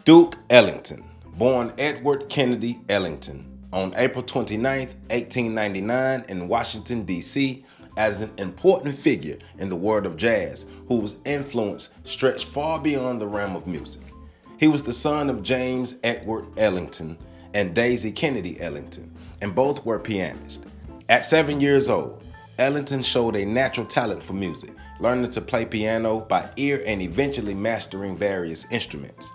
Duke Ellington, born Edward Kennedy Ellington on April 29, 1899 in Washington, D.C., as an important figure in the world of jazz whose influence stretched far beyond the realm of music. He was the son of James Edward Ellington and Daisy Kennedy Ellington, and both were pianists. At 7 years old, Ellington showed a natural talent for music, learning to play piano by ear and eventually mastering various instruments.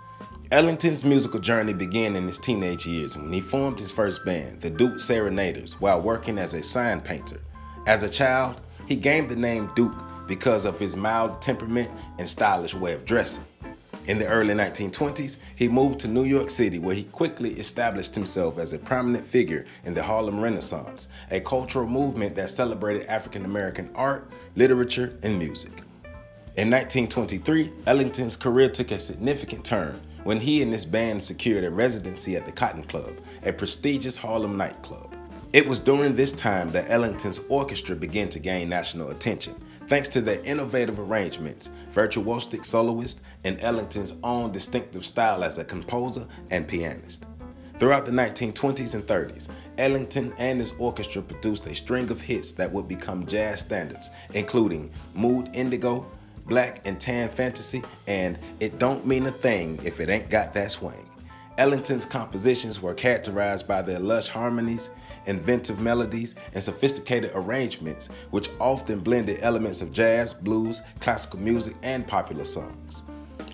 Ellington's musical journey began in his teenage years when he formed his first band, the Duke Serenaders, while working as a sign painter. As a child, he gained the name Duke because of his mild temperament and stylish way of dressing. In the early 1920s, he moved to New York City, where he quickly established himself as a prominent figure in the Harlem Renaissance, a cultural movement that celebrated African American art, literature, and music. In 1923, Ellington's career took a significant turn when he and his band secured a residency at the Cotton Club, a prestigious Harlem nightclub. It was during this time that Ellington's orchestra began to gain national attention, thanks to their innovative arrangements, virtuosic soloists, and Ellington's own distinctive style as a composer and pianist. Throughout the 1920s and 30s, Ellington and his orchestra produced a string of hits that would become jazz standards, including Mood Indigo, Black and Tan Fantasy, and It Don't Mean a Thing If It Ain't Got That Swing. Ellington's compositions were characterized by their lush harmonies, inventive melodies, and sophisticated arrangements, which often blended elements of jazz, blues, classical music, and popular songs.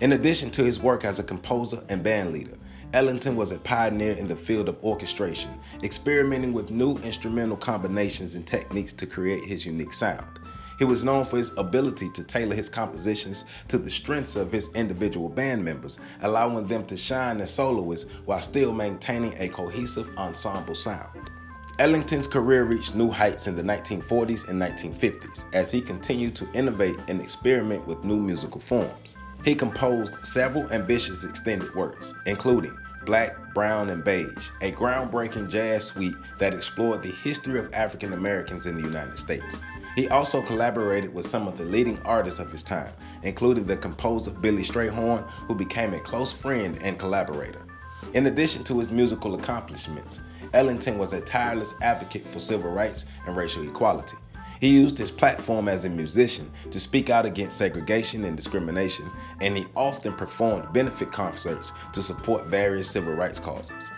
In addition to his work as a composer and band leader, Ellington was a pioneer in the field of orchestration, experimenting with new instrumental combinations and techniques to create his unique sound. He was known for his ability to tailor his compositions to the strengths of his individual band members, allowing them to shine as soloists while still maintaining a cohesive ensemble sound. Ellington's career reached new heights in the 1940s and 1950s as he continued to innovate and experiment with new musical forms. He composed several ambitious extended works, including Black, Brown, and Beige, a groundbreaking jazz suite that explored the history of African Americans in the United States. He also collaborated with some of the leading artists of his time, including the composer Billy Strayhorn, who became a close friend and collaborator. In addition to his musical accomplishments, Ellington was a tireless advocate for civil rights and racial equality. He used his platform as a musician to speak out against segregation and discrimination, and he often performed benefit concerts to support various civil rights causes.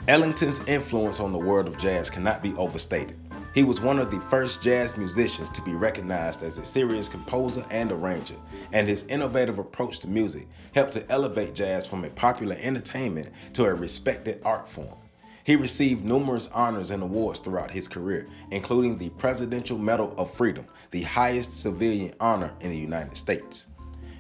Ellington's influence on the world of jazz cannot be overstated. He was one of the first jazz musicians to be recognized as a serious composer and arranger, and his innovative approach to music helped to elevate jazz from a popular entertainment to a respected art form. He received numerous honors and awards throughout his career, including the Presidential Medal of Freedom, the highest civilian honor in the United States.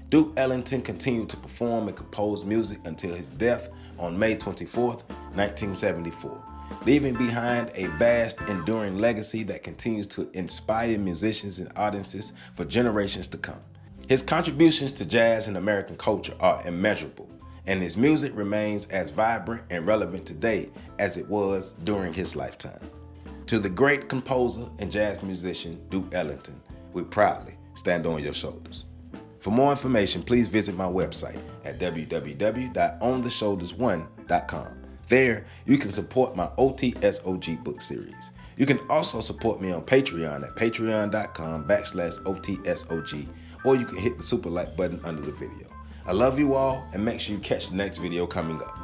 Duke Ellington continued to perform and compose music until his death on May 24, 1974. Leaving behind a vast, enduring legacy that continues to inspire musicians and audiences for generations to come. His contributions to jazz and American culture are immeasurable, and his music remains as vibrant and relevant today as it was during his lifetime. To the great composer and jazz musician Duke Ellington, we proudly stand on your shoulders. For more information, please visit my website at www.ontheshoulders1.com. There, you can support my OTSOG book series. You can also support me on Patreon at patreon.com/OTSOG, or you can hit the super like button under the video. I love you all, and make sure you catch the next video coming up.